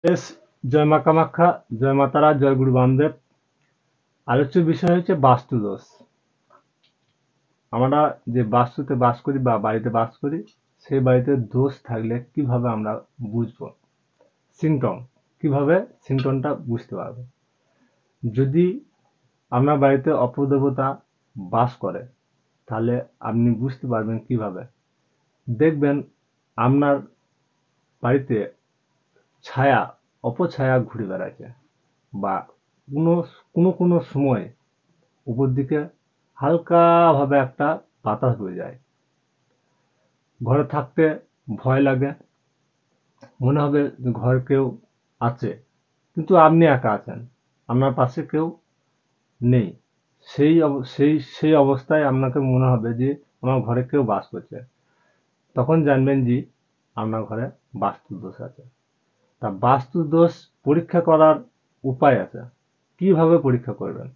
বেশ, জয় মা কামাখ্যা, জয় মা তারা, জয় গুরু বামদেব। আলোচ্য বিষয় হচ্ছে বাস্তু দোষ। আমরা যে বাস্তুতে বাস করি বা বাড়িতে বাস করি, সেই বাড়িতে দোষ থাকলে কিভাবে আমরা বুঝবো? সিমটম, কিভাবে সিমটমটা বুঝতে পারবো? যদি আপনার বাড়িতে অপদেবতা বাস করে, তাহলে আপনি বুঝতে পারবেন কিভাবে? দেখবেন আপনার বাড়িতে ছায়া, অপছায়া ঘুরে বেড়াচ্ছে, বা কোনো কোনো কোনো সময় উপর দিকে হালকা ভাবে একটা বাতাস বয়ে যায়। ঘরে থাকতে ভয় লাগে, মনে হবে ঘরে কেউ আছে, কিন্তু আপনি একা আছেন, আপনার পাশে কেউ নেই। সেই অবস্থায় আপনাকে মনে হবে যে আমার ঘরে কেউ বাস করছে। তখন জানবেন যে আপনার ঘরে বাস্তু দোষ আছে। তা বাস্তু দোষ পরীক্ষা করার উপায় আছে। কিভাবে পরীক্ষা করবেন?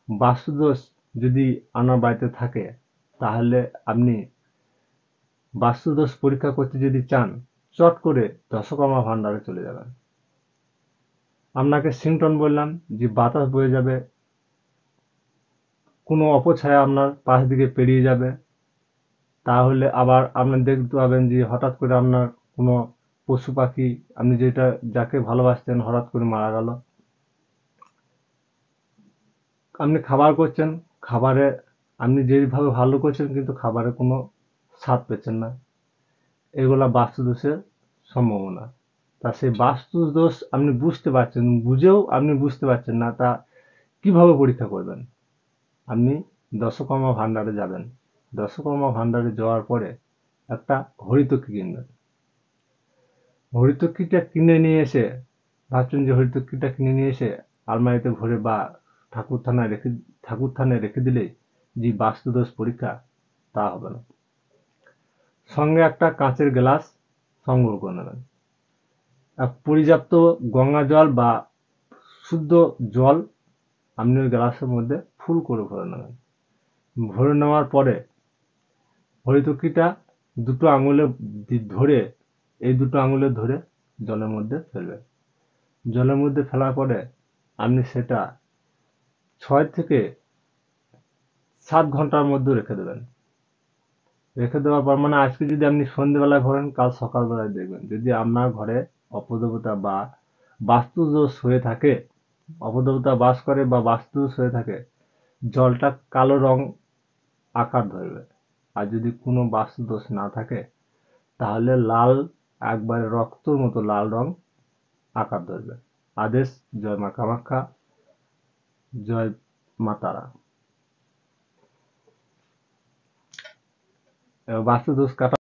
বাস্তু দোষ যদি আপনার বাড়িতে থাকে, তাহলে আপনি বাস্তু দোষ পরীক্ষা করতে যদি চান, চট করে দশকর্মা ভান্ডারে চলে যাবেন। আপনাকে সিমটম বললাম যে বাতাস বয়ে যাবে, কোনো অপছায়া আপনার পাশ দিকে পেরিয়ে যাবে। তাহলে আবার আপনি দেখতে পাবেন যে হঠাৎ করে আপনার কোনো পশু পাখি, আপনি যাকে ভালোবাসতেন, হঠাৎ করে মারা গেল। আপনি খাবার করছেন, খাবারে আপনি যেভাবে ভালো করছেন, কিন্তু খাবারে কোনো স্বাদ পেচ্ছেন না। এগুলা বাস্তু দোষের সম্ভাবনা। তা সেই বাস্তু দোষ আপনি বুঝতে পারছেন, বুঝেও আপনি বুঝতে পারছেন না, তা কিভাবে পরীক্ষা করবেন? আপনি দশকর্মা ভান্ডারে যাবেন। দশকর্মা ভান্ডারে যাওয়ার পরে একটা হরিতকি কিনবেন। হরিতকিটা কিনে নিয়ে এসে, ভাবছেন যে হরিতকিটা কিনে নিয়ে এসে আলমারিতে ভরে বা ঠাকুর থানায় রেখে দিলেই যে বাস্তু দোষ পরীক্ষা, তা হবে না। সঙ্গে একটা কাঁচের গ্লাস সংগ্রহ করে নেবেন। পর্যাপ্ত গঙ্গা জল বা শুদ্ধ জল আপনি ওই গ্লাসের মধ্যে ফুল করে ভরে নেবেন। ভরে নেওয়ার পরে হরিতকিটা দুটো আঙুলে ধরে, এই দুটো আঙুলে ধরে জলের মধ্যে ফেলবেন। জলের মধ্যে ফেলার পরে আপনি সেটা 6 থেকে 7 ঘন্টার মধ্যে রেখে দেবেন। রেখে দেওয়ার পর, মানে আজকে যদি আপনি সন্ধ্যেবেলায় ভরেন, কাল সকালবেলায় দেখবেন যদি আপনার ঘরে অপদেবতা বা বাস্তু দোষ হয়ে থাকে, অপদেবতা বাস করে বা বাস্তু দোষ হয়ে থাকে, জলটা কালো রং আকার ধরবে। আর যদি কোনো বাস্তু দোষ না থাকে, তাহলে লাল, একবারে রক্তর মতো লাল রং আকার ধরবে। আদেশ, জয় মা কামাখ্যা, জয় মা তারা। বাস্তু দোষ কাটা